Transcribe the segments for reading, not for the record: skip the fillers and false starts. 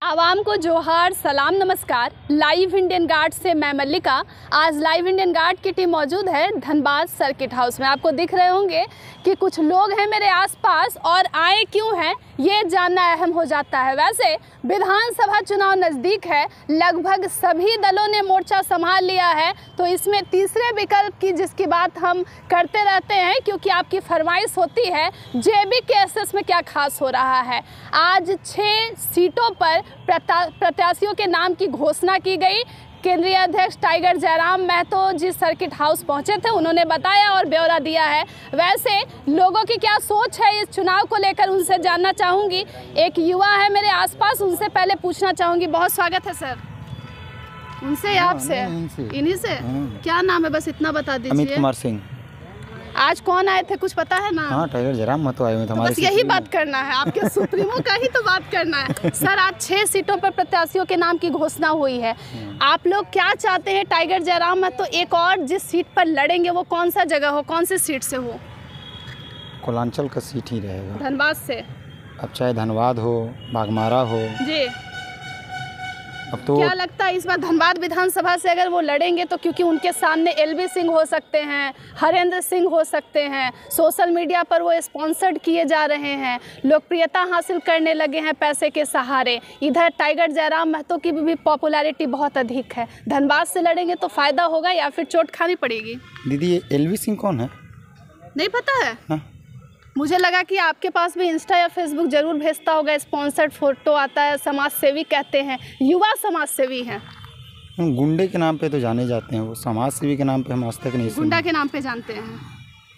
आवाम को जोहार, सलाम, नमस्कार। लाइव इंडियन गार्ड से मैं मल्लिका। आज लाइव इंडियन गार्ड की टीम मौजूद है धनबाद सर्किट हाउस में। आपको दिख रहे होंगे कि कुछ लोग हैं मेरे आसपास, और आए क्यों हैं ये जानना अहम हो जाता है। वैसे विधानसभा चुनाव नज़दीक है, लगभग सभी दलों ने मोर्चा संभाल लिया है, तो इसमें तीसरे विकल्प की जिसकी बात हम करते रहते हैं क्योंकि आपकी फरमाइश होती है JBKSS में क्या खास हो रहा है। आज 6 सीटों पर प्रत्याशियों के नाम की घोषणा की गई। केंद्रीय अध्यक्ष टाइगर जयराम महतो जिस सर्किट हाउस पहुंचे थे उन्होंने बताया और ब्यौरा दिया है। वैसे लोगों की क्या सोच है इस चुनाव को लेकर, उनसे जानना चाहूँगी। एक युवा है मेरे आसपास, उनसे पहले पूछना चाहूँगी। बहुत स्वागत है सर। उनसे या आपसे? इन्हीं से। क्या नाम है, बस इतना बता दीजिए। अमित कुमार सिंह। आज कौन आए थे कुछ पता है ना? हाँ, टाइगर जयराम महतो आए हुए थे हमारे। बस यही बात करना है, आपके सुप्रीमो का ही तो बात करना है। सर, आज 6 सीटों पर प्रत्याशियों के नाम की घोषणा हुई है। आप लोग क्या चाहते हैं? टाइगर जयराम महतो एक और जिस सीट पर लड़ेंगे वो कौन सा जगह हो, कौन सी सीट से हो? कोलांचल का सीट ही रहेगा। धनबाद से? अब चाहे धनबाद हो, बागमारा हो जी। अब तो क्या लगता है इस बार धनबाद विधानसभा से अगर वो लड़ेंगे तो, क्योंकि उनके सामने LV सिंह हो सकते हैं, हरेंद्र सिंह हो सकते हैं, सोशल मीडिया पर वो स्पॉन्सर्ड किए जा रहे हैं, लोकप्रियता हासिल करने लगे हैं पैसे के सहारे। इधर टाइगर जयराम महतो की भी पॉपुलैरिटी बहुत अधिक है। धनबाद से लड़ेंगे तो फ़ायदा होगा या फिर चोट खानी पड़ेगी? दीदी, ये LV सिंह कौन है? नहीं पता है? हाँ? मुझे लगा कि आपके पास भी इंस्टा या फेसबुक जरूर भेजता होगा, स्पॉन्सर्ड फोटो आता है। समाज सेवी कहते हैं, युवा समाज सेवी हैं। गुंडे के नाम पे तो जाने जाते हैं, वो समाज सेवी के नाम पे हम आज तक नहीं सुने। गुंडा के नाम पे जानते हैं।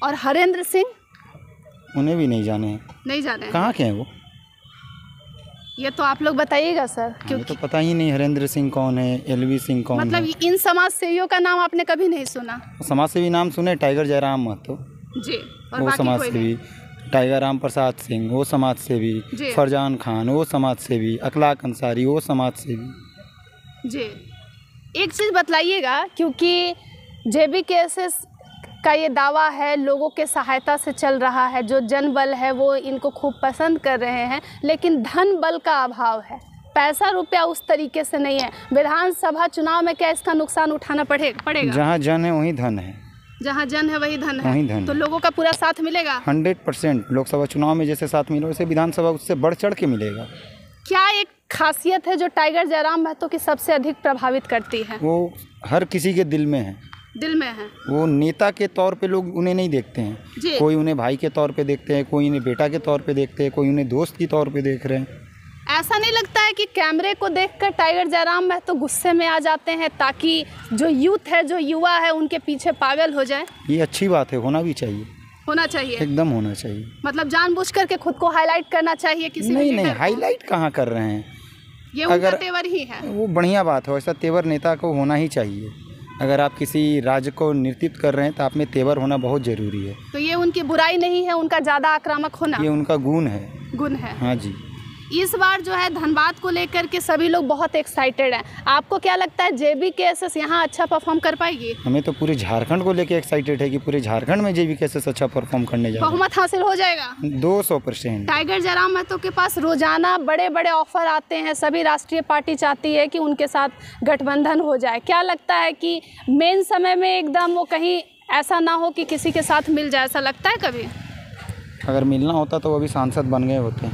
और हरेंद्र सिंह? उन्हें भी नहीं जाने हैं। नहीं जाने? कहाँ के हैं वो? ये तो आप लोग बताइएगा सर, क्योंकि तो पता ही नहीं हरेंद्र सिंह कौन है, LV सिंह कौन है। मतलब इन समाज सेवियों का नाम आपने कभी नहीं सुना? समाज सेवी नाम सुने, टाइगर जयराम महतो जी, और वो बाकी समाज कोई सेवी, टाइगर राम प्रसाद सिंह वो समाज सेवी, फरजान खान वो समाज सेवी, अखलाक अंसारी वो समाज सेवी। जी। एक चीज़ बतलाइएगा, क्योंकि JBKSS का ये दावा है लोगों के सहायता से चल रहा है, जो जनबल है वो इनको खूब पसंद कर रहे हैं, लेकिन धन बल का अभाव है, पैसा रुपया उस तरीके से नहीं है। विधानसभा चुनाव में क्या इसका नुकसान उठाना पड़ेगा? जहाँ जन है वहीं धन है। जहाँ जन है वही धन है। वहीं धन तो है। लोगों का पूरा साथ मिलेगा 100%। लोकसभा चुनाव में जैसे साथ मिला वैसे विधानसभा उससे बढ़ चढ़ के मिलेगा। क्या एक खासियत है जो टाइगर जयराम महतो की सबसे अधिक प्रभावित करती है? वो हर किसी के दिल में है। दिल में है। वो नेता के तौर पे लोग उन्हें नहीं देखते हैं। कोई उन्हें भाई के तौर पे देखते हैं, कोई उन्हें बेटा के तौर पे देखते हैं, कोई उन्हें दोस्त के तौर पे देख रहे हैं। ऐसा नहीं लगता है कि कैमरे को देखकर टाइगर जयराम महतो गुस्से में आ जाते हैं, ताकि जो यूथ है, जो युवा है, उनके पीछे पागल हो जाए? ये अच्छी बात है, होना भी चाहिए। होना चाहिए, एकदम होना चाहिए। मतलब जानबूझ करके खुद को हाईलाइट करना चाहिए किसी नहीं, हाईलाइट कहाँ कर रहे हैं, ये उनका तेवर ही है। वो बढ़िया बात है, ऐसा तेवर नेता को होना ही चाहिए। अगर आप किसी राज्य को नेतृत्व कर रहे हैं तो आप में तेवर होना बहुत ज़रूरी है। तो ये उनकी बुराई नहीं है, उनका ज़्यादा आक्रामक होना, ये उनका गुण है। गुण है। हाँ जी। इस बार जो है धनबाद को लेकर के सभी लोग बहुत एक्साइटेड हैं। आपको क्या लगता है JBKSS यहाँ अच्छा परफॉर्म कर पाएगी? हमें तो पूरे झारखंड को लेकर एक्साइटेड है कि पूरे झारखंड में JBKSS अच्छा परफॉर्म करने जा रहा है। बहुमत हासिल हो जाएगा 200%। टाइगर जयराम महतो के पास रोजाना बड़े बड़े ऑफर आते हैं, सभी राष्ट्रीय पार्टी चाहती है कि उनके साथ गठबंधन हो जाए। क्या लगता है कि मेन समय में एकदम वो कहीं ऐसा ना हो कि किसी के साथ मिल जाए? ऐसा लगता है कभी? अगर मिलना होता तो वो अभी सांसद बन गए होते।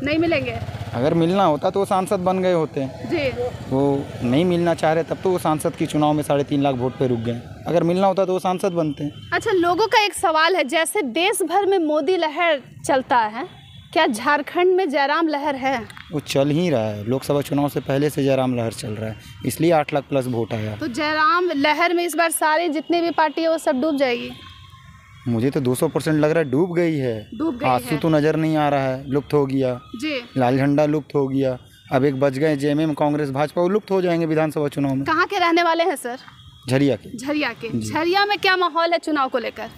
नहीं मिलेंगे? अगर मिलना होता तो वो सांसद बन गए होते जी। वो नहीं मिलना चाह रहे, तब तो वो सांसद की चुनाव में 3.5 लाख वोट पे रुक गए। अगर मिलना होता तो वो सांसद बनते हैं। अच्छा, लोगों का एक सवाल है, जैसे देश भर में मोदी लहर चलता है, क्या झारखंड में जयराम लहर है? वो चल ही रहा है, लोकसभा चुनाव से पहले से जयराम लहर चल रहा है, इसलिए 8 लाख प्लस वोट आया। तो जयराम लहर में इस बार सारे जितने भी पार्टी है वो सब डूब जाएगी? मुझे तो 200% लग रहा है डूब गई है। आंसू तो नज़र नहीं आ रहा है, लुप्त हो गया जी। लाल झंडा लुप्त हो गया, अब एक बच गए JMM कांग्रेस भाजपा, वो लुप्त हो जाएंगे विधानसभा चुनाव में। कहाँ के रहने वाले हैं सर? झरिया के। झरिया के। झरिया में क्या माहौल है चुनाव को लेकर?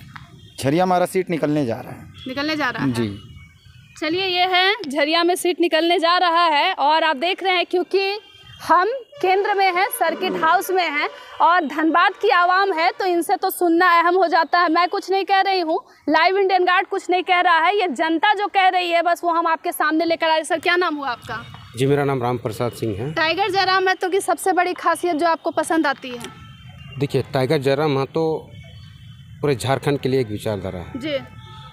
झरिया हमारा सीट निकलने जा रहा है। निकलने जा रहा है जी। चलिए, ये है झरिया में सीट निकलने जा रहा है, और आप देख रहे हैं क्योंकि हम केंद्र में हैं, सर्किट हाउस में हैं, और धनबाद की आवाम है तो इनसे तो सुनना अहम हो जाता है। मैं कुछ नहीं कह रही हूँ, लाइव इंडियन गार्ड कुछ नहीं कह रहा है, ये जनता जो कह रही है बस वो हम आपके सामने लेकर आए। सर, क्या नाम हुआ आपका? जी, मेरा नाम राम प्रसाद सिंह है। टाइगर जयराम महतो की सबसे बड़ी खासियत जो आपको पसंद आती है? देखिए, टाइगर जयराम महतो पूरे झारखंड के लिए एक विचारधारा है जी।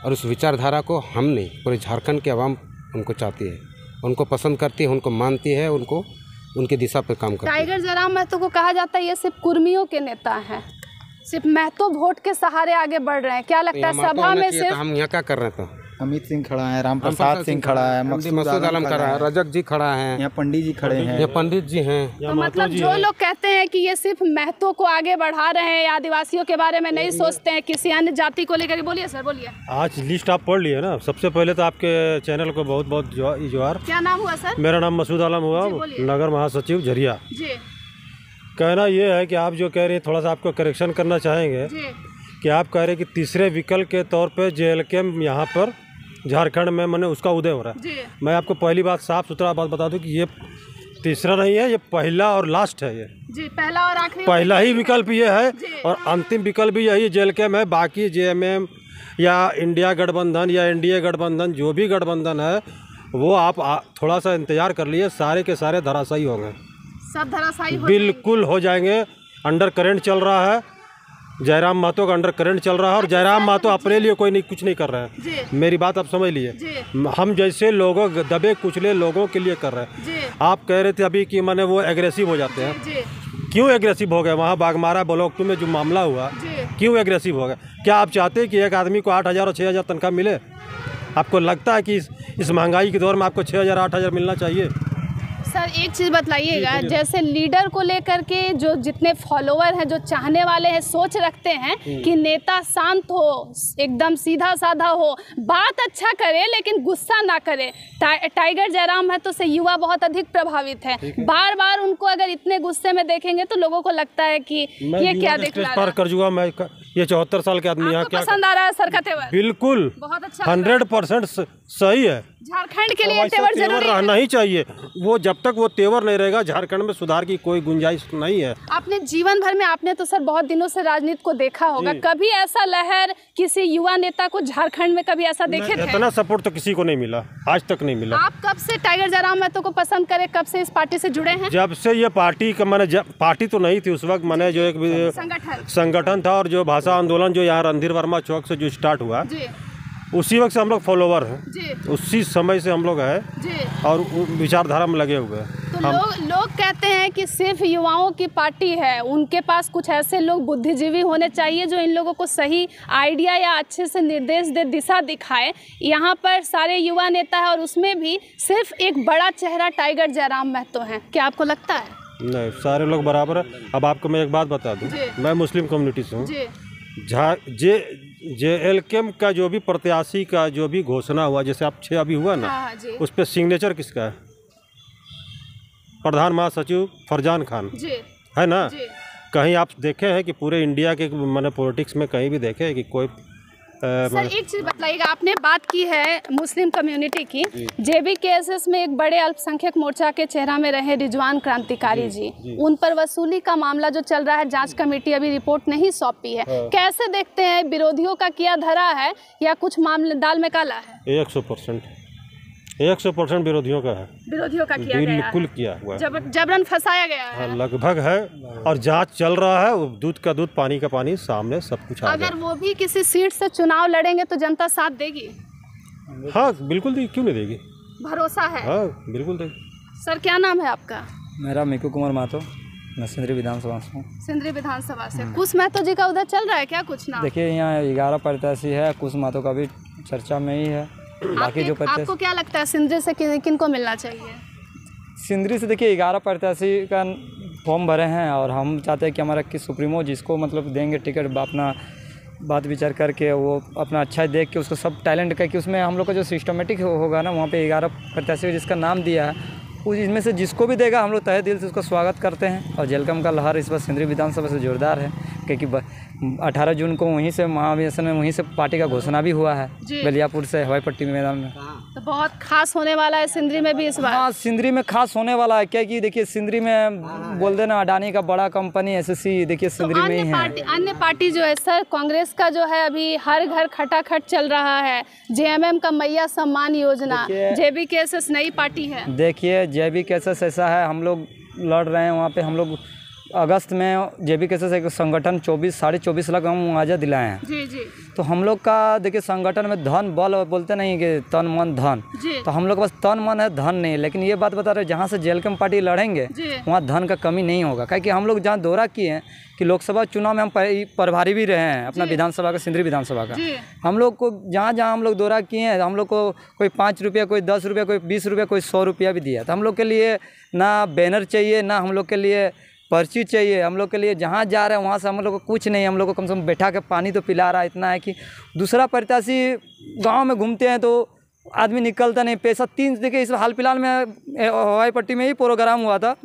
और उस विचारधारा को हम नहीं, पूरे झारखंड के आवाम उनको चाहती है, उनको पसंद करती है, उनको मानती है, उनको उनकी दिशा पर काम करती है। टाइगर जयराम महतो को कहा जाता है ये सिर्फ कुर्मियों के नेता हैं, सिर्फ महतो वोट के सहारे आगे बढ़ रहे हैं। क्या लगता है सभा में सिर्फ हम यहाँ क्या कर रहे थे? अमित सिंह खड़ा है, राम प्रसाद सिंह खड़ा है, मकसूद आलम खड़ा है, रजक जी खड़ा है, यहाँ पंडित जी खड़े हैं, यहाँ पंडित जी हैं। तो मतलब जो लोग कहते हैं कि ये सिर्फ महतो को आगे बढ़ा रहे हैं, आदिवासियों के बारे में नहीं सोचते हैं, किसी अन्य जाति को लेकर। बोलिए सर, बोलिए। आज लिस्ट आप पढ़ लिए ना। सबसे पहले तो आपके चैनल को बहुत बहुत जोहार। क्या नाम हुआ सर? मेरा नाम मकसूद आलम हुआ, नगर महासचिव झरिया। जी। कहना ये है कि आप जो कह रहे हैं, थोड़ा सा आपको करेक्शन करना चाहेंगे कि आप कह रहे हैं कि तीसरे विकल्प के तौर पे JLK यहाँ पर झारखंड में मैंने उसका उदय हो रहा है। मैं आपको पहली बात साफ सुथरा बात बता दूं कि ये तीसरा नहीं है, ये पहला और लास्ट है। ये जी, पहला और आखिरी, पहला ही विकल्प ये है और अंतिम विकल्प भी यही JLK में। बाकी JMM या इंडिया गठबंधन या NDA गठबंधन, जो भी गठबंधन है वो आप थोड़ा सा इंतजार कर लिए, सारे के सारे धराशायी होंगे, सब धराशायी बिल्कुल हो जाएंगे। अंडर करंट चल रहा है, जयराम महतो का अंडर करंट चल रहा है और जयराम महतो अपने लिए कोई नहीं, कुछ नहीं कर रहे हैं। मेरी बात आप समझ लिए, हम जैसे लोगों दबे कुचले लोगों के लिए कर रहे हैं। आप कह रहे थे अभी कि माने वो एग्रेसिव हो जाते हैं। क्यों एग्रेसिव हो गए? वहाँ बागमारा ब्लॉक 2 में जो मामला हुआ, क्यों एग्रेसिव हो गए? क्या आप चाहते हैं कि एक आदमी को 8,000 और 6,000 तनख्वाह मिले? आपको लगता है कि इस महंगाई के दौर में आपको 6,000 8,000 मिलना चाहिए? सर एक चीज़ बतलाइएगा, जैसे लीडर को लेकर के जो जितने फॉलोवर हैं, जो चाहने वाले हैं, सोच रखते हैं कि नेता शांत हो, एकदम सीधा साधा हो, बात अच्छा करे लेकिन गुस्सा ना करे। टाइगर जयराम महतो से युवा बहुत अधिक प्रभावित है। बार बार उनको अगर इतने गुस्से में देखेंगे तो लोगों को लगता है कि ये क्या दिखला रहा है। कर चुका मैं, ये 74 साल के आदमी यहाँ क्या पसंद आ रहा है सर का तेवर? बिल्कुल, बहुत अच्छा, 100% सही है। झारखंड के लिए तेवर जरूरी रहना ही चाहिए। वो जब तक वो तेवर नहीं रहेगा, झारखंड में सुधार की कोई गुंजाइश नहीं है। आपने जीवन भर में, आपने तो सर बहुत दिनों से राजनीति को देखा होगा, कभी ऐसा लहर किसी युवा नेता को झारखंड में कभी ऐसा देखे थे? इतना सपोर्ट तो किसी को नहीं मिला, आज तक नहीं मिला। आप कब से टाइगर जयराम महतो को पसंद करे, कब से इस पार्टी से जुड़े हैं? जब से ये पार्टी का मैंने, पार्टी तो नहीं थी उस वक्त, मैंने जो एक संगठन था और जो भाषा आंदोलन जो यहाँ रणधीर वर्मा चौक से जो स्टार्ट हुआ, उसी वक्त से हम लोग फॉलोवर हैं, उसी समय से हम लोग हैं और विचारधारा में लगे हुए हैं। तो लोग कहते हैं कि सिर्फ युवाओं की पार्टी है, उनके पास कुछ ऐसे लोग बुद्धिजीवी होने चाहिए जो इन लोगों को सही आइडिया या अच्छे से निर्देश दे, दिशा दिखाए। यहाँ पर सारे युवा नेता है और उसमें भी सिर्फ एक बड़ा चेहरा टाइगर जयराम महतो है। क्या आपको लगता है? नहीं, सारे लोग बराबर है। अब आपको मैं एक बात बता दूं, मैं मुस्लिम कम्युनिटी से हूँ। JLK का जो भी प्रत्याशी का जो भी घोषणा हुआ, जैसे आप 6 अभी हुआ ना, उस पर सिग्नेचर किसका है? प्रधान महासचिव फरजान खान है ना। कहीं आप देखे हैं कि पूरे इंडिया के मैंने पॉलिटिक्स में कहीं भी देखे हैं कि कोई सर एक चीज़ बताइएगा, आपने बात की है मुस्लिम कम्युनिटी की, JBKSS में एक बड़े अल्पसंख्यक मोर्चा के चेहरा में रहे रिजवान क्रांतिकारी जी, उन पर वसूली का मामला जो चल रहा है, जांच कमेटी अभी रिपोर्ट नहीं सौंपी है। कैसे देखते हैं, विरोधियों का किया धरा है या कुछ मामले दाल में काला है? 100% विरोधियों का है। विरोधियों का किया गया है, बिल्कुल किया हुआ है, जबरन फंसाया गया है। लगभग है और जांच चल रहा है। दूध का दूध, पानी का पानी, सामने सब कुछ आ गया। अगर वो भी किसी सीट से चुनाव लड़ेंगे तो जनता साथ देगी? हाँ बिल्कुल देगी, क्यों नहीं देगी? भरोसा है? हाँ बिल्कुल देगी। सर क्या नाम है आपका? मेरा मिकू कुमार महतो, मैं सिंदरी विधानसभा से हूँ। सिंदरी विधानसभा से। कुश महतो जी का उधर चल रहा है क्या कुछ नाम? देखिए यहाँ 11 प्रत्याशी है, कुश महतो का भी चर्चा में ही है। बाकी जो आपको क्या लगता है सिंदरी से किन को मिलना चाहिए? सिंदरी से देखिए 11 प्रत्याशी का फॉर्म भरे हैं और हम चाहते हैं कि हमारा कि सुप्रीमो जिसको मतलब देंगे टिकट, अपना बात विचार करके वो अपना अच्छा देख के उसको सब टैलेंट करके उसमें हम लोग का जो सिस्टमेटिक होगा ना, वहाँ पे 11 प्रत्याशी जिसका नाम दिया है, उस इनमें से जिसको भी देगा हम लोग तहे दिल से उसका स्वागत करते हैं। और JLK का लहर इस बार सिंदरी विधानसभा से जोरदार है। क्योंकि 18 जून को वहीं से महाधिवेशन में वहीं से पार्टी का घोषणा भी हुआ है बलियापुर से हवाई पट्टी मैदान में। तो बहुत खास होने वाला है सिंदरी में भी इस बार। हाँ, सिंदरी में खास होने वाला है क्योंकि देखिए सिंदरी में बोल देना अडानी का बड़ा कंपनी एसएससी देखिए सिंदरी में ही है। अन्य पार्टी जो है सर, कांग्रेस का जो है अभी हर घर खटाखट चल रहा है, जेएमएम का मैया सम्मान योजना, जेबीकेएसएस नई पार्टी है। देखिए जेबीकेएसएस ऐसा है, हम लोग लड़ रहे हैं वहाँ पे, हम लोग अगस्त में जेबीकेएसएस एक संगठन 24-24.5 लाख हम मुआवजा दिलाए हैं। जी जी। तो हम लोग का देखिए संगठन में धन बल बोलते नहीं कि तन मन धन, तो हम लोग के पास तन मन है धन नहीं है। लेकिन ये बात बता रहे हैं जहाँ से जेएलकेएम पार्टी लड़ेंगे वहाँ धन का कमी नहीं होगा, क्योंकि हम लोग जहाँ दौरा किए हैं कि लोकसभा चुनाव में हम प्रभारी भी रहे हैं अपना विधानसभा का, सिंदरी विधानसभा का। हम लोग को जहाँ जहाँ हम लोग दौरा किए हैं हम लोग को कोई 5 रुपया, कोई 10 रुपया, कोई 20 रुपया, कोई 100 रुपया भी दिया। तो हम लोग के लिए ना बैनर चाहिए, ना हम लोग के लिए पर्ची चाहिए, हम लोग के लिए जहाँ जा रहे हैं वहाँ से हम लोग को कुछ नहीं, हम लोग को कम से कम बैठा के पानी तो पिला रहा है। इतना है कि दूसरा प्रत्याशी गांव में घूमते हैं तो आदमी निकलता नहीं, पैसा 3 देखिए इस हाल फिलहाल में हवाई पट्टी में ही प्रोग्राम हुआ था,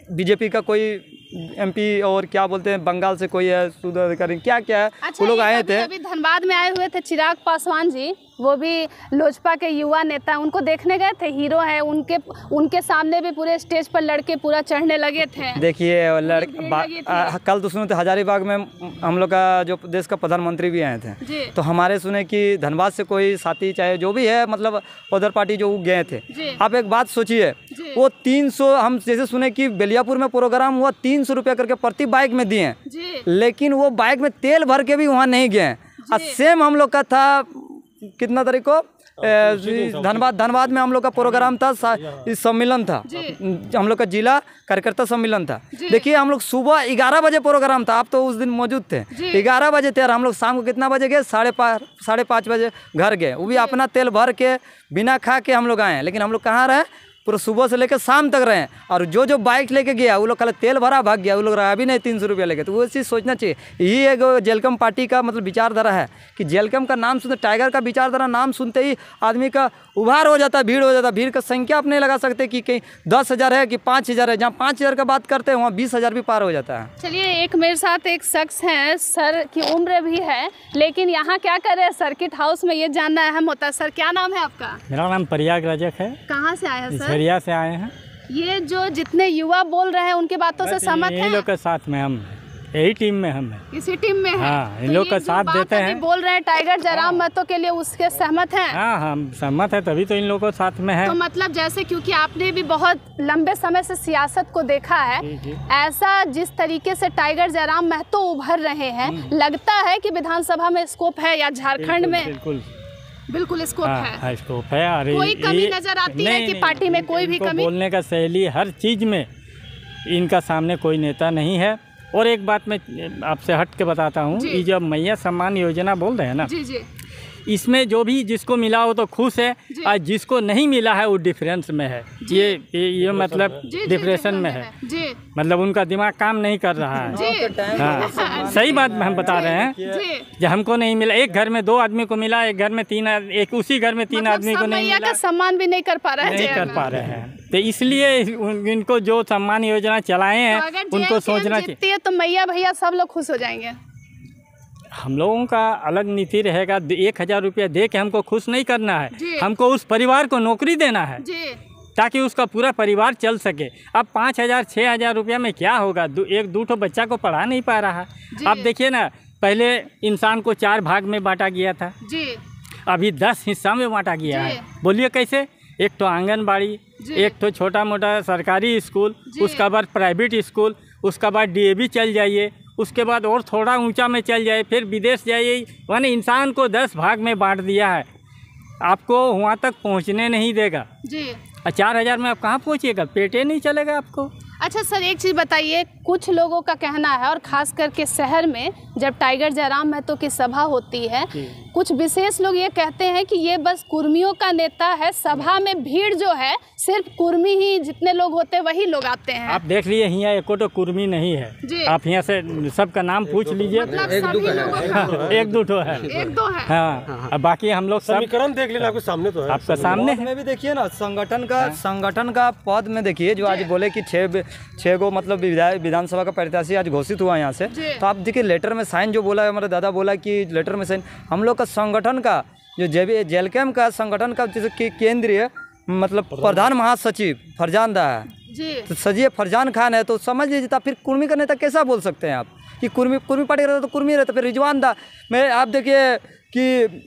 बीजेपी का कोई एमपी और क्या बोलते हैं बंगाल से कोई है सुधाधिकारी क्या क्या है। अच्छा, वो लोग आए थे अभी धनबाद में आए हुए थे चिराग पासवान जी, वो भी लोजपा के युवा नेता, उनको देखने गए थे, हीरो है, उनके सामने भी पूरे स्टेज पर लड़के पूरा चढ़ने लगे थे। देखिए कल तो सुने थे हजारीबाग में हम लोग का जो देश का प्रधानमंत्री भी आए थे, तो हमारे सुने कि धनबाद से कोई साथी चाहे जो भी है मतलब उधर पार्टी जो गए थे। आप एक बात सोचिए, वो 300 हम जैसे सुने कि बलियापुर में प्रोग्राम हुआ 300 रुपया करके प्रति बाइक में दिए, लेकिन वो बाइक में तेल भर के भी वहाँ नहीं गए। और सेम हम लोग का था कितना तारीख को धनबाद में हम लोग का प्रोग्राम था, इस सम्मेलन था, हम लोग का जिला कार्यकर्ता सम्मेलन था। देखिए हम लोग सुबह 11 बजे प्रोग्राम था, आप तो उस दिन मौजूद थे, 11 बजे थे और हम लोग शाम को कितना बजे गए, 5:30 बजे घर गए, वो भी अपना तेल भर के बिना खा के हम लोग आए हैं। लेकिन हम लोग कहाँ रहे, पूरा सुबह से लेकर शाम तक रहे हैं। और जो बाइक लेके गया वो लोग कल तेल भरा भाग गया, वो लोग रहा भी नहीं 300 रुपया लेके। तो वो चीज़ सोचना चाहिए। यही एक जेएलकेएम पार्टी का मतलब विचारधारा है कि जेएलकेएम का नाम सुनते, टाइगर का विचारधारा नाम सुनते ही आदमी का उभार हो जाता है, भीड़ हो जाता है। भीड़ का संख्या आप नहीं लगा सकते कि कहीं 10,000 है कि 5,000 है, जहाँ 5,000 का बात करते हैं वहाँ 20,000 भी पार हो जाता है। चलिए, एक मेरे साथ एक शख्स हैं, सर की उम्र भी है, लेकिन यहाँ क्या कर रहे हैं सर्किट हाउस में, ये जानना अहम होता है। सर क्या नाम है आपका? मेरा नाम प्रयाग रजक है। कहाँ से आए हैं सर? झरिया से आए हैं। ये जो जितने युवा बोल रहे हैं उनकी बातों से सहमत हैं? इन लोग के साथ में हम यही टीम में हम हैं। इसी टीम में है? हाँ, इन लोग का साथ देते हैं। बोल रहे हैं टाइगर जयराम महतो के लिए, उसके सहमत हैं? हाँ, हम सहमत है, तभी तो इन लोगों के साथ में है। तो मतलब जैसे, क्योंकि आपने भी बहुत लंबे समय से सियासत को देखा है, ऐसा जिस तरीके से टाइगर जयराम महतो उभर रहे हैं, लगता है कि विधानसभा में स्कोप है या झारखंड में? बिल्कुल स्कोप है। स्कोप है। अरे कोई कमी नजर आती है कि पार्टी में कोई भी कमी? बोलने का शैली हर चीज़ में इनका सामने कोई नेता नहीं है। और एक बात मैं आपसे हट के बताता हूँ, ये जब मैया सम्मान योजना बोल रहे हैं ना, इसमें जो भी जिसको मिला हो तो खुश है, और जिसको नहीं मिला है वो डिफरेंस में है। ये मतलब डिप्रेशन में है, मतलब उनका दिमाग काम नहीं कर रहा है। हाँ, सही बात हम बता रहे हैं। जब हमको नहीं मिला, एक घर में 2 आदमी को मिला, एक घर में 3, एक उसी घर में 3 आदमी को नहीं मिला, सम्मान भी नहीं कर पा रहे हैं, नहीं कर पा रहे हैं। तो इसलिए इनको जो सम्मान योजना चलाए हैं उनको सोचना चाहिए। तो मैया भैया सब लोग खुश हो जाएंगे। हम लोगों का अलग नीति रहेगा। 1,000 रुपया दे के हमको खुश नहीं करना है, हमको उस परिवार को नौकरी देना है ताकि उसका पूरा परिवार चल सके। अब 5,000 6,000 रुपया में क्या होगा? 1-2 बच्चा को पढ़ा नहीं पा रहा है। आप देखिए ना, पहले इंसान को 4 भाग में बांटा गया था, अभी 10 हिस्सा में बांटा गया है। बोलिए कैसे? एक तो आंगनबाड़ी, एक तो छोटा मोटा सरकारी स्कूल, उसका बाद प्राइवेट स्कूल, उसका बाद DAV चल जाइए, उसके बाद और थोड़ा ऊंचा में चल जाए, फिर विदेश जाइए। यानी इंसान को 10 भाग में बांट दिया है, आपको वहाँ तक पहुँचने नहीं देगा। 4,000 में आप कहाँ पहुँचिएगा? पेटे नहीं चलेगा आपको। अच्छा सर, एक चीज़ बताइए, कुछ लोगों का कहना है, और ख़ास करके शहर में जब टाइगर जयराम महतो की सभा होती है कुछ विशेष लोग ये कहते हैं कि ये बस कुर्मियों का नेता है, सभा में भीड़ जो है सिर्फ कुर्मी ही जितने लोग होते हैं वही लोग आते हैं। आप देख लिए यहाँ एको तो कुर्मी नहीं है, आप यहाँ से सबका नाम पूछ लीजिए। मतलब एक दो तो है, एक दो है। हाँ, अब बाकी हम लोग समीकरण देख लेना, आपके सामने तो है, आपका सामने है। में भी देखिए ना, संगठन का पद में देखिए जो आज बोले कि छः गो मतलब विधानसभा का प्रत्याशी आज घोषित हुआ यहाँ से, तो आप देखिए लेटर में साइन जो बोला, हमारे दादा बोला कि लेटर में साइन हम लोग का संगठन का जो जेलकेम का संगठन का जैसे कि केंद्रीय मतलब प्रधान महासचिव फरजान दा है जी, तो सजिए फरजान खान है, तो समझ लीजिए फिर कुर्मी का नेता कैसा बोल सकते हैं आप कि कुर्मी पार्टी रहता तो कुर्मी रहता। फिर रिजवान दा में आप देखिए कि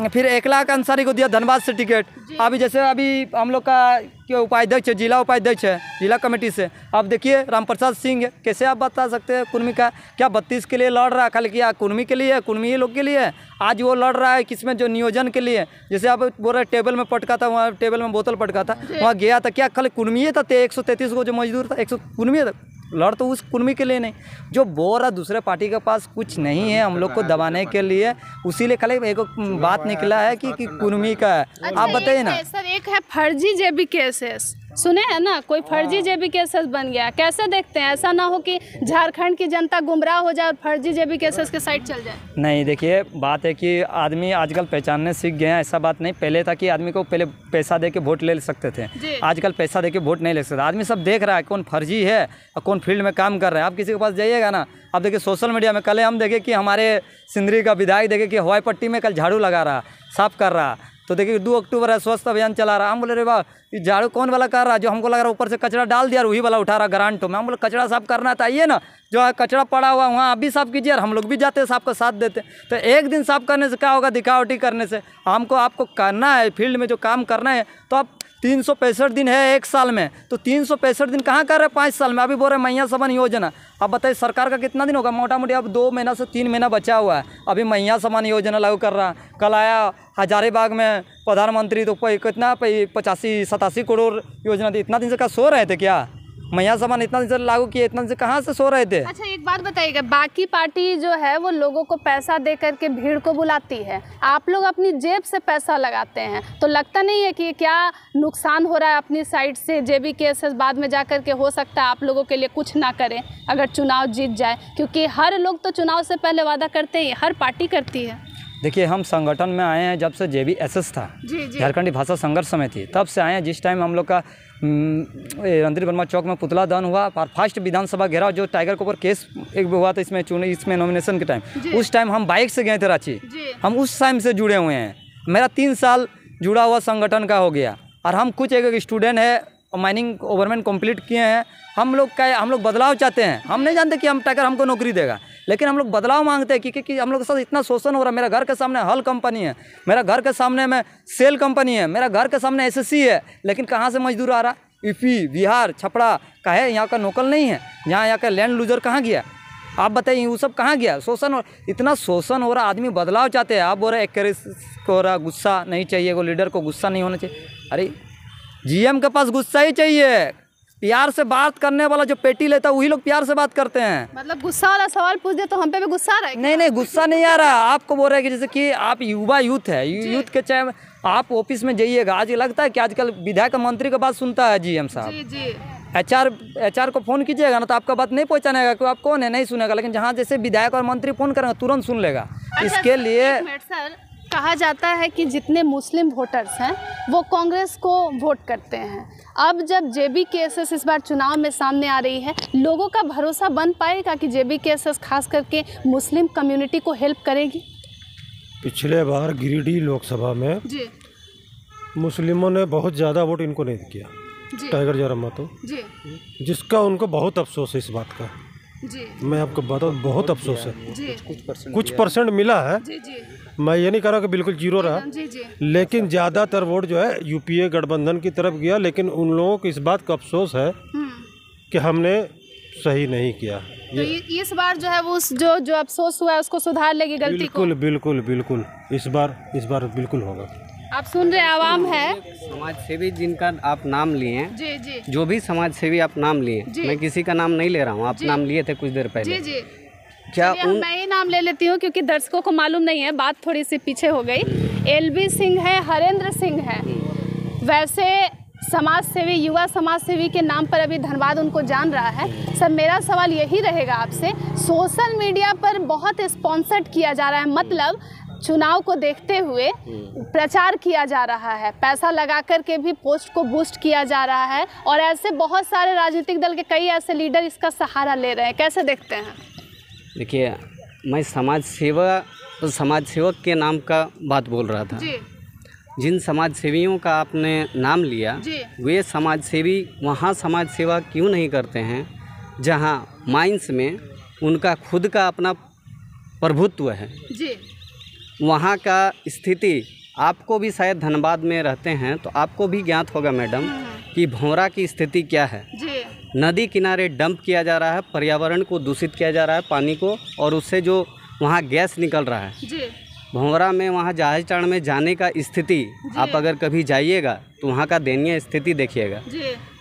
फिर 1 लाख अंसारी को दिया धनबाद से टिकट। अभी जैसे अभी हम लोग का उपाध्यक्ष है, जिला उपाध्यक्ष है जिला कमेटी से, अब देखिए रामप्रसाद सिंह है, कैसे आप बता सकते हैं कुर्मी का क्या 32 के लिए लड़ रहा है, खाली क्या कुर्मी के लिए, कुर्मी लोग के लिए आज वो लड़ रहा है किसमें, जो नियोजन के लिए। जैसे आप बोल रहे टेबल में पटका था, वहाँ टेबल में बोतल पटका था, वहाँ गया था क्या खाली कुर्मी था, 133 को जो मजदूर था 100 कुर्मी था, लड़ तो उस कुर्मी के लिए नहीं। जो बोल रहा दूसरे पार्टी के पास कुछ नहीं है हम लोग को दबाने के लिए, उसीलिए खाली एक बात निकला है कि कुर्मी का है। अच्छा, आप बताइए ना सर, एक है फर्जी जेबी केसेस, सुने हैं ना, कोई फर्जी जेबी केसेस बन गया, कैसे देखते हैं? ऐसा ना हो कि झारखंड की जनता गुमराह हो जाए और फर्जी जेबी केसेस के साइड चल जाए। नहीं, देखिए बात है कि आदमी आजकल पहचानने सीख गए हैं, ऐसा बात नहीं। पहले था कि आदमी को पहले पैसा दे के वोट ले सकते थे, आजकल पैसा दे के वोट नहीं ले सकते। आदमी सब देख रहा है कौन फर्जी है और कौन फील्ड में काम कर रहा है। आप किसी के पास जाइएगा ना, आप देखिए सोशल मीडिया में कल हम देखे कि हमारे सिंदरी का विधायक देखे कि हवाई पट्टी में कल झाड़ू लगा रहा, साफ कर रहा, तो देखिए 2 अक्टूबर है, स्वच्छ अभियान चला रहा। हम बोले रे वाह, ये झाड़ू कौन वाला कर रहा, जो हमको लग रहा ऊपर से कचरा डाल दिया और वही वाला उठा रहा ग्रांटो में। हम बोले कचरा साफ करना था, आइए ना, जो है कचरा पड़ा हुआ वहाँ आप भी साफ कीजिए, और हम लोग भी जाते हैं साफ का साथ देते। तो एक दिन साफ करने से क्या होगा, दिखावटी करने से। हमको आपको करना है फील्ड में जो काम करना है, तो आप 365 दिन है 1 साल में, तो 365 दिन कहाँ कर रहे हैं 5 साल में। अभी बोल रहे मैया समान योजना, अब बताइए सरकार का कितना दिन होगा, मोटा मोटी अब 2 महीना से 3 महीना बचा हुआ है, अभी मैया समान योजना लागू कर रहा। कल आया हजारीबाग में प्रधानमंत्री, तो कितना 85-87 करोड़ योजना थी। इतना दिन से क्या सो रहे थे क्या, मैया समान इतना दिन से लागू किए, इतना दिन से कहाँ से सो रहे थे। अच्छा, एक बात बताइएगा, बाकी पार्टी जो है वो लोगों को पैसा दे करके भीड़ को बुलाती है, आप लोग अपनी जेब से पैसा लगाते हैं, तो लगता नहीं है कि क्या नुकसान हो रहा है अपनी साइड से? जेबी केसेस बाद में जा कर के हो सकता है आप लोगों के लिए कुछ ना करें अगर चुनाव जीत जाए, क्योंकि हर लोग तो चुनाव से पहले वादा करते हैं, हर पार्टी करती है। देखिए हम संगठन में आए हैं जब से JBSS था, झारखंडी भाषा संघर्ष समिति, तब से आए हैं। जिस टाइम हम लोग का रणधीर वर्मा चौक में पुतला दहन हुआ और फर्स्ट विधानसभा घेराव जो टाइगर के ऊपर केस एक हुआ था इसमें नॉमिनेशन के टाइम, उस टाइम हम बाइक से गए थे रांची, हम उस टाइम से जुड़े हुए हैं। मेरा 3 साल जुड़ा हुआ संगठन का हो गया, और हम कुछ एक स्टूडेंट है माइनिंग ओवरमैन कंप्लीट किए हैं। हम लोग बदलाव चाहते हैं, हम नहीं जानते कि हम टाइगर हमको नौकरी देगा, लेकिन हम लोग बदलाव मांगते हैं कि हम लोग के साथ इतना शोषण हो रहा है। मेरा घर के सामने हल कंपनी है, मेरा घर के सामने में सेल कंपनी है, मेरा घर के सामने SSC है, लेकिन कहाँ से मजदूर आ रहा, यूपी बिहार छपरा का है, यहाँ का नौकल नहीं है, यहाँ का लैंड लूजर कहाँ गया, आप बताइए वो सब कहाँ गया। शोषण, इतना शोषण हो रहा, आदमी बदलाव चाहते हैं। आप बोल रहे एक को हो रहा, गुस्सा नहीं चाहिए, वो लीडर को गुस्सा नहीं होना चाहिए। अरे GM के पास गुस्सा ही चाहिए, प्यार से बात करने वाला जो पेटी लेता है वही लोग प्यार से बात करते हैं। मतलब गुस्सा वाला सवाल पूछ दे तो हम पे भी गुस्सा आ रहा है? नहीं, गुस्सा नहीं आ रहा। आपको बोल रहे हैं कि जैसे कि आप यूथ है, यूथ के चाहे आप ऑफिस में जाइएगा, आज लगता है कि आजकल विधायक मंत्री का बात सुनता है GM साहब। HR को फ़ोन कीजिएगा ना, तो आपका बात नहीं पहुँचानेगा कि आप कौन है, नहीं सुनेगा। लेकिन जहाँ जैसे विधायक और मंत्री फ़ोन करेंगे तुरंत सुन लेगा। इसके लिए सर, कहा जाता है कि जितने मुस्लिम वोटर्स हैं वो कांग्रेस को वोट करते हैं। अब जब JB केसेस इस बार चुनाव में सामने आ रही है, लोगों का भरोसा बन पाएगा कि JB केसेस खास करके मुस्लिम कम्युनिटी को हेल्प करेगी? पिछले बार गिरिडीह लोकसभा में मुस्लिमों ने बहुत ज़्यादा वोट इनको नहीं किया, टाइगर जयराम महतो, जिसका उनको बहुत अफसोस है इस बात का। मैं आपको बताऊँ, बहुत अफसोस है। कुछ परसेंट मिला है, मैं ये नहीं कह रहा कि बिल्कुल 0 रहा, लेकिन ज़्यादातर वोट जो है UPA गठबंधन की तरफ गया। लेकिन उन लोगों को इस बात का अफसोस है कि हमने सही नहीं किया। तो इस बार जो है वो जो अफसोस हुआ है उसको सुधार लेगी गलती को? बिल्कुल इस बार बिल्कुल होगा। आप सुन रहे आवाम है, समाज सेवी जिनका आप नाम लिए हैं, जी, जो भी समाज सेवी आप नाम लिए, मैं किसी का नाम नहीं ले रहा हूँ, आप नाम लिए थे कुछ देर पहले, क्या मैं ही नाम ले लेती हूँ क्योंकि दर्शकों को मालूम नहीं है, बात थोड़ी सी पीछे हो गई। LB सिंह है, हरेंद्र सिंह है। वैसे समाज सेवी, युवा समाज सेवी के नाम पर अभी धनबाद उनको जान रहा है। सर, मेरा सवाल यही रहेगा आपसे, सोशल मीडिया पर बहुत स्पॉन्सर्ड किया जा रहा है, मतलब चुनाव को देखते हुए प्रचार किया जा रहा है, पैसा लगा कर के भी पोस्ट को बूस्ट किया जा रहा है, और ऐसे बहुत सारे राजनीतिक दल के कई ऐसे लीडर इसका सहारा ले रहे हैं, कैसे देखते हैं? देखिए, मैं समाज सेवक के नाम का बात बोल रहा था जी। जिन समाज सेवियों का आपने नाम लिया, वे समाज सेवी वहाँ समाज सेवा क्यों नहीं करते हैं जहाँ माइंस में उनका खुद का अपना प्रभुत्व है जी। वहाँ का स्थिति आपको भी शायद धनबाद में रहते हैं तो आपको भी ज्ञात होगा मैडम कि भौरा की स्थिति क्या है जी। नदी किनारे डंप किया जा रहा है, पर्यावरण को दूषित किया जा रहा है, पानी को, और उससे जो वहाँ गैस निकल रहा है जी। भौरा में, वहाँ जहाजटाण में जाने का स्थिति आप अगर कभी जाइएगा तो वहाँ का दयनीय स्थिति देखिएगा।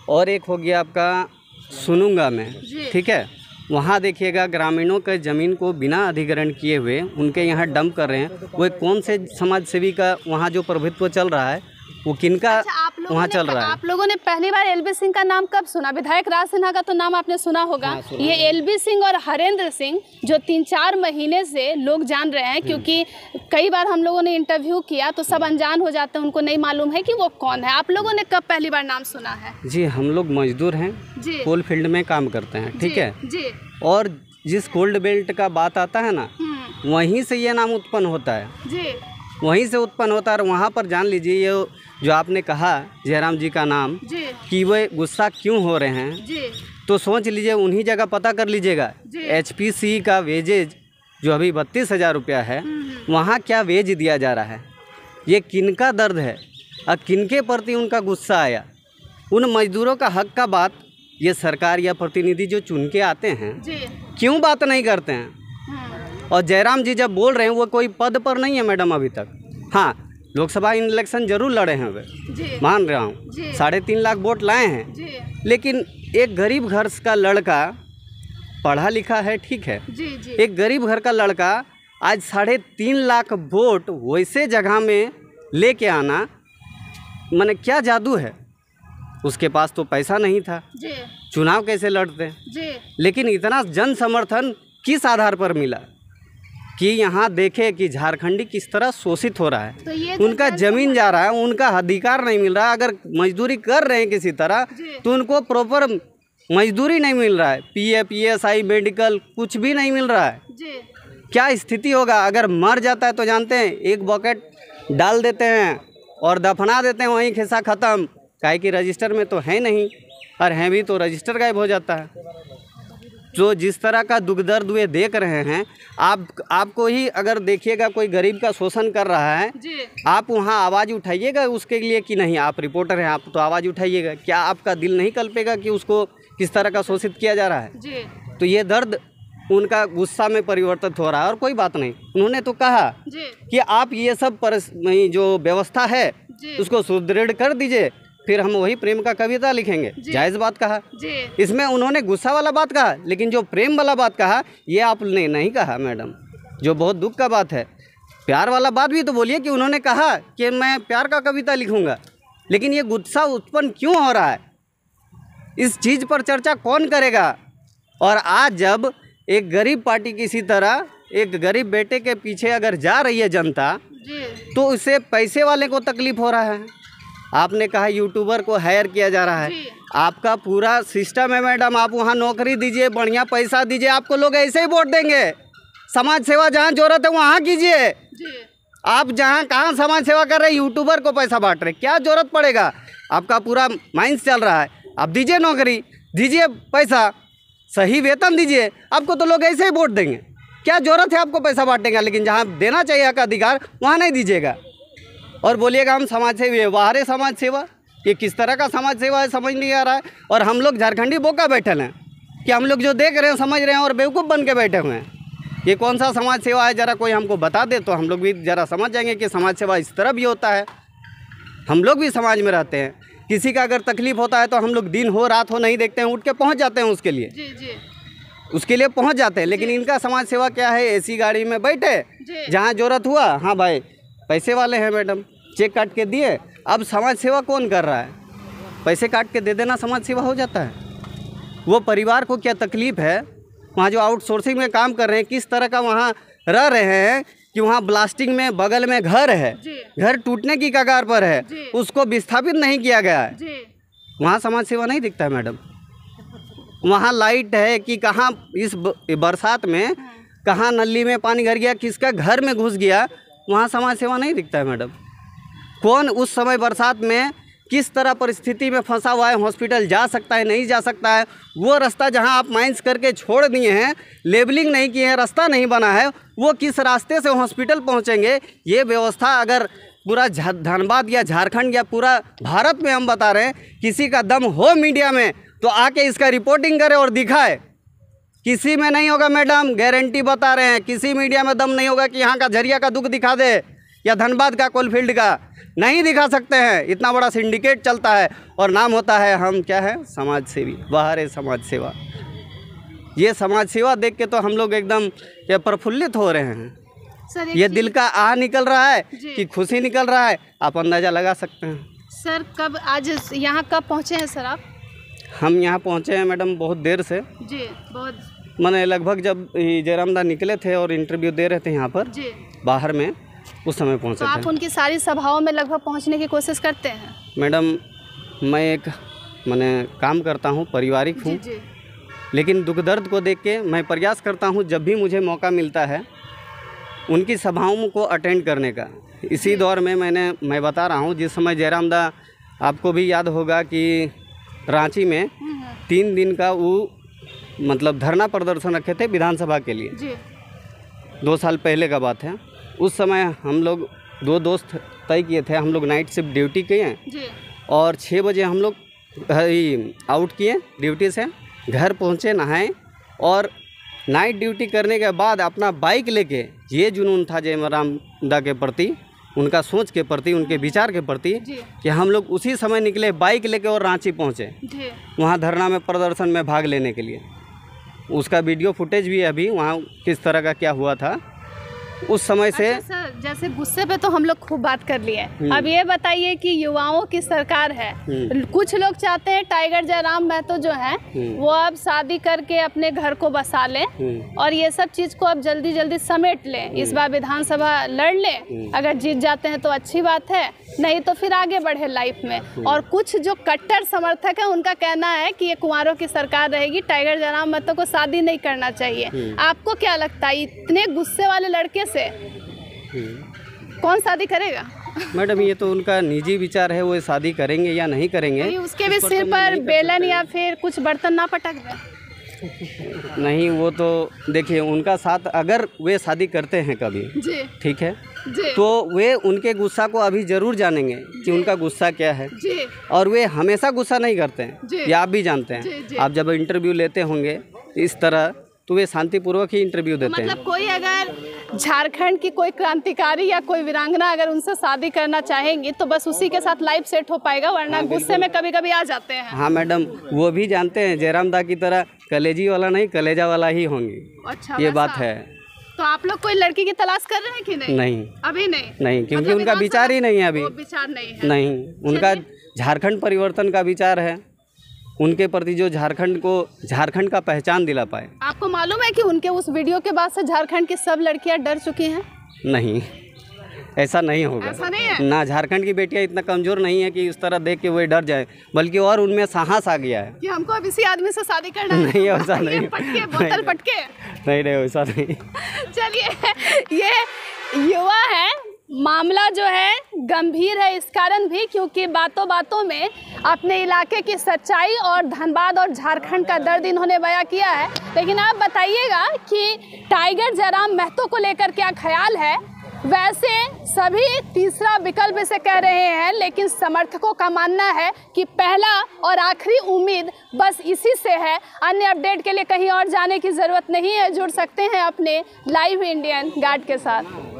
और एक हो गया आपका सुनुंगा में, ठीक है, वहाँ देखिएगा ग्रामीणों के ज़मीन को बिना अधिग्रहण किए हुए उनके यहाँ डंप कर रहे हैं। वो कौन से समाज सेवी का वहाँ जो प्रभुत्व चल रहा है, वो किनका वहाँ चल रहा है? आप लोगों ने पहली बार LB सिंह का नाम कब सुना? विधायक राज सिन्हा का तो नाम आपने सुना होगा। ये LB सिंह और हरेंद्र सिंह जो 3-4 महीने से लोग जान रहे हैं, क्योंकि कई बार हम लोगों ने इंटरव्यू किया तो सब अनजान हो जाते हैं, उनको नहीं मालूम है कि वो कौन है। आप लोगों ने कब पहली बार नाम सुना है? जी, हम लोग मजदूर हैं, कोल फील्ड में काम करते हैं, ठीक है जी। और जिस कोल्ड बेल्ट का बात आता है ना, वहीं से ये नाम उत्पन्न होता है जी। वहीं से उत्पन्न होता है। और वहाँ पर जान लीजिए, ये जो आपने कहा जयराम जी का नाम जी, कि वे गुस्सा क्यों हो रहे हैं जी, तो सोच लीजिए, उन्हीं जगह पता कर लीजिएगा। HPC का वेजेज जो अभी 32,000 रुपया है, वहाँ क्या वेज दिया जा रहा है, ये किनका दर्द है और किनके प्रति उनका गुस्सा आया? उन मजदूरों का हक का बात ये सरकार या प्रतिनिधि जो चुन के आते हैं क्यों बात नहीं करते हैं? और जयराम जी जब बोल रहे हैं, वो कोई पद पर नहीं है मैडम अभी तक। हाँ, लोकसभा इलेक्शन जरूर लड़े हैं वे, मान रहा हूँ, 3.5 लाख वोट लाए हैं, लेकिन एक गरीब घर का लड़का पढ़ा लिखा है, ठीक है, एक गरीब घर का लड़का आज 3.5 लाख वोट वैसे जगह में लेके आना, माने क्या जादू है? उसके पास तो पैसा नहीं था, चुनाव कैसे लड़ते? लेकिन इतना जन समर्थन किस आधार पर मिला कि यहाँ देखे कि झारखंडी किस तरह शोषित हो रहा है, तो उनका जमीन जा रहा है, उनका अधिकार नहीं मिल रहा है। अगर मजदूरी कर रहे हैं किसी तरह तो उनको प्रॉपर मजदूरी नहीं मिल रहा है, PF ESI मेडिकल कुछ भी नहीं मिल रहा है। क्या स्थिति होगा? अगर मर जाता है तो जानते हैं, एक बकेट डाल देते हैं और दफना देते हैं, वहीं खिस्सा ख़त्म। काहे कि रजिस्टर में तो है नहीं, और हैं भी तो रजिस्टर गायब हो जाता है। जो जिस तरह का दुख दर्द वे देख रहे हैं, आपको ही अगर देखिएगा कोई गरीब का शोषण कर रहा है, आप वहाँ आवाज़ उठाइएगा उसके लिए कि नहीं? आप रिपोर्टर हैं, आप तो आवाज़ उठाइएगा। क्या आपका दिल नहीं कल्पेगा कि उसको किस तरह का शोषित किया जा रहा है? तो ये दर्द उनका गुस्सा में परिवर्तित हो रहा है। और कोई बात नहीं, उन्होंने तो कहा कि आप ये सब जो व्यवस्था है उसको सुदृढ़ कर दीजिए, फिर हम वही प्रेम का कविता लिखेंगे। जायज़ बात कहा, इसमें उन्होंने गुस्सा वाला बात कहा, लेकिन जो प्रेम वाला बात कहा ये आपने नहीं कहा मैडम, जो बहुत दुख का बात है। प्यार वाला बात भी तो बोलिए कि उन्होंने कहा कि मैं प्यार का कविता लिखूंगा, लेकिन ये गुस्सा उत्पन्न क्यों हो रहा है? इस चीज़ पर चर्चा कौन करेगा? और आज जब एक गरीब पार्टी किसी तरह एक गरीब बेटे के पीछे अगर जा रही है जनता, तो उससे पैसे वाले को तकलीफ हो रहा है। आपने कहा यूट्यूबर को हायर किया जा रहा है, आपका पूरा सिस्टम है मैडम, आप वहाँ नौकरी दीजिए, बढ़िया पैसा दीजिए, आपको लोग ऐसे ही वोट देंगे। समाज सेवा जहाँ जरूरत है वहाँ कीजिए। आप जहाँ कहाँ समाज सेवा कर रहे हैं, यूट्यूबर को पैसा बांट रहे, क्या जरूरत पड़ेगा? आपका पूरा माइंड चल रहा है, आप दीजिए नौकरी, दीजिए पैसा, सही वेतन दीजिए, आपको तो लोग ऐसे ही वोट देंगे। क्या जरूरत है आपको पैसा बांटने का? लेकिन जहाँ देना चाहिए आपका अधिकार वहाँ नहीं दीजिएगा और बोलिएगा हम समाज सेवी है। वाहरे समाज सेवा, ये किस तरह का समाज सेवा है समझ नहीं आ रहा है। और हम लोग झारखंडी बोका बैठे हैं कि हम लोग जो देख रहे हैं समझ रहे हैं और बेवकूफ़ बन के बैठे हुए हैं। ये कौन सा समाज सेवा है? ज़रा कोई हमको बता दे तो हम लोग भी ज़रा समझ जाएंगे कि समाज सेवा इस तरह भी होता है। हम लोग भी समाज में रहते हैं, किसी का अगर तकलीफ़ होता है तो हम लोग दिन हो रात हो नहीं देखते हैं, उठ के पहुँच जाते हैं उसके लिए। उसके लिए पहुंच जाते हैं। लेकिन इनका समाज सेवा क्या है, एसी गाड़ी में बैठे, जहां जरूरत हुआ, हाँ भाई पैसे वाले हैं मैडम, चेक काट के दिए। अब समाज सेवा कौन कर रहा है? पैसे काट के दे देना समाज सेवा हो जाता है। वो परिवार को क्या तकलीफ़ है, वहाँ जो आउटसोर्सिंग में काम कर रहे हैं, किस तरह का वहाँ रह रहे हैं कि वहाँ ब्लास्टिंग में बगल में घर है, घर टूटने की कगार पर है, उसको विस्थापित नहीं किया गया है। वहाँ समाज सेवा नहीं दिखता है मैडम। वहाँ लाइट है कि कहाँ इस बरसात में कहाँ नली में पानी भर गया, किसका घर में घुस गया, वहाँ समाज सेवा नहीं दिखता है मैडम। कौन उस समय बरसात में किस तरह परिस्थिति में फंसा हुआ है, हॉस्पिटल जा सकता है नहीं जा सकता है, वो रास्ता जहां आप माइंस करके छोड़ दिए हैं, लेबलिंग नहीं किए हैं, रास्ता नहीं बना है, वो किस रास्ते से हॉस्पिटल पहुंचेंगे, ये व्यवस्था अगर पूरा धनबाद या झारखंड या पूरा भारत में हम बता रहे हैं, किसी का दम हो मीडिया में तो आके इसका रिपोर्टिंग करे और दिखाए। किसी में नहीं होगा मैडम, गारंटी बता रहे हैं, किसी मीडिया में दम नहीं होगा कि यहाँ का झरिया का दुख दिखा दे या धनबाद का कोलफील्ड का, नहीं दिखा सकते हैं। इतना बड़ा सिंडिकेट चलता है और नाम होता है हम क्या है, समाज सेवी, बाहर है समाज सेवा। ये समाज सेवा देख के तो हम लोग एकदम प्रफुल्लित हो रहे हैं सर। ये दिल का आह निकल रहा है कि खुशी निकल रहा है, आप अंदाज़ा लगा सकते हैं। सर कब आज यहाँ कब पहुँचे हैं सर आप? हम यहाँ पहुँचे हैं मैडम बहुत देर से जी, बहुत मैंने लगभग जब जयराम दा निकले थे और इंटरव्यू दे रहे थे यहाँ पर जी बाहर में, उस समय पहुँचे थे। आप उनकी सारी सभाओं में लगभग पहुँचने की कोशिश करते हैं? मैडम मैं एक काम करता हूँ, पारिवारिक हूँ, लेकिन दुख दर्द को देख के मैं प्रयास करता हूँ जब भी मुझे मौका मिलता है उनकी सभाओं को अटेंड करने का। इसी दौर में मैं बता रहा हूँ, जिस समय जयराम दा, आपको भी याद होगा कि रांची में 3 दिन का वो धरना प्रदर्शन रखे थे विधानसभा के लिए जी। 2 साल पहले का बात है। उस समय हम लोग 2 दोस्त तय किए थे, हम लोग नाइट शिफ्ट ड्यूटी किए और 6 बजे हम लोग आउट किए ड्यूटी से, घर पहुँचे, नहाए और नाइट ड्यूटी करने के बाद अपना बाइक लेके, ये जुनून था जयराम दा के प्रति, उनका सोच के प्रति, उनके विचार के प्रति कि हम लोग उसी समय निकले बाइक लेके और रांची पहुँचे वहाँ धरना में प्रदर्शन में भाग लेने के लिए। उसका वीडियो फुटेज भी है अभी, वहाँ किस तरह का क्या हुआ था उस समय से। अच्छा सर, जैसे गुस्से पे तो हम लोग खूब बात कर लिए, अब ये बताइए कि युवाओं की सरकार है, कुछ लोग चाहते हैं टाइगर जयराम महतो जो है वो अब शादी करके अपने घर को बसा लें और ये सब चीज़ को अब जल्दी जल्दी समेट लें, इस बार विधानसभा लड़ लें, अगर जीत जाते हैं तो अच्छी बात है, नहीं तो फिर आगे बढ़े लाइफ में। और कुछ जो कट्टर समर्थक है उनका कहना है कि ये कुंवारों की सरकार रहेगी, टाइगर जयराम महतो को शादी नहीं करना चाहिए। आपको क्या लगता है इतने गुस्से वाले लड़के से कौन शादी करेगा? मैडम ये तो उनका निजी विचार है, वो शादी करेंगे या नहीं करेंगे, उसके भी सिर पर बेलन या फिर कुछ बर्तन ना पटक दें? नहीं, वो तो देखिए उनका साथ, अगर वे शादी करते हैं कभी ठीक है तो वे उनके गुस्सा को अभी ज़रूर जानेंगे कि उनका गुस्सा क्या है और वे हमेशा गुस्सा नहीं करते हैं, ये आप भी जानते हैं। आप जब इंटरव्यू लेते होंगे इस तरह तो वे शांतिपूर्वक ही इंटरव्यू देते हैं। कोई अगर झारखंड की कोई क्रांतिकारी या कोई वीरांगना अगर उनसे शादी करना चाहेंगी तो बस उसी के साथ लाइफ सेट हो पाएगा, वरना गुस्से में कभी कभी आ जाते हैं। हाँ मैडम, वो भी जानते हैं जयराम दा की तरह कलेजी वाला नहीं, कलेजा वाला ही होंगी। अच्छा, ये बात है। तो आप लोग कोई लड़की की तलाश कर रहे हैं कि नहीं? नहीं, अभी नहीं, क्योंकि उनका विचार ही नहीं है अभी। विचार नहीं है? नहीं, उनका झारखंड परिवर्तन का विचार है, उनके प्रति जो झारखंड का पहचान दिला पाए। आपको मालूम है कि उनके उस वीडियो के बाद से झारखंड की सब लड़कियां डर चुकी हैं? नहीं, ऐसा नहीं होगा। ऐसा नहीं है? ना, झारखंड की बेटियां इतना कमज़ोर नहीं है कि इस तरह देख के वे डर जाए, बल्कि और उनमें साहस आ गया है कि हमको अब इसी आदमी से शादी करना है। नहीं, ऐसा नहीं, पटके बोतल पटके नहीं, ऐसा नहीं। चलिए, ये युवा है, मामला जो है गंभीर है इस कारण भी क्योंकि बातों बातों में अपने इलाके की सच्चाई और धनबाद और झारखंड का दर्द इन्होंने बयां किया है। लेकिन आप बताइएगा कि टाइगर जयराम महतो को लेकर क्या ख्याल है? वैसे सभी तीसरा विकल्प इसे कह रहे हैं, लेकिन समर्थकों का मानना है कि पहला और आखिरी उम्मीद बस इसी से है। अन्य अपडेट के लिए कहीं और जाने की ज़रूरत नहीं है, जुड़ सकते हैं अपने लाइव इंडियन गार्ड के साथ।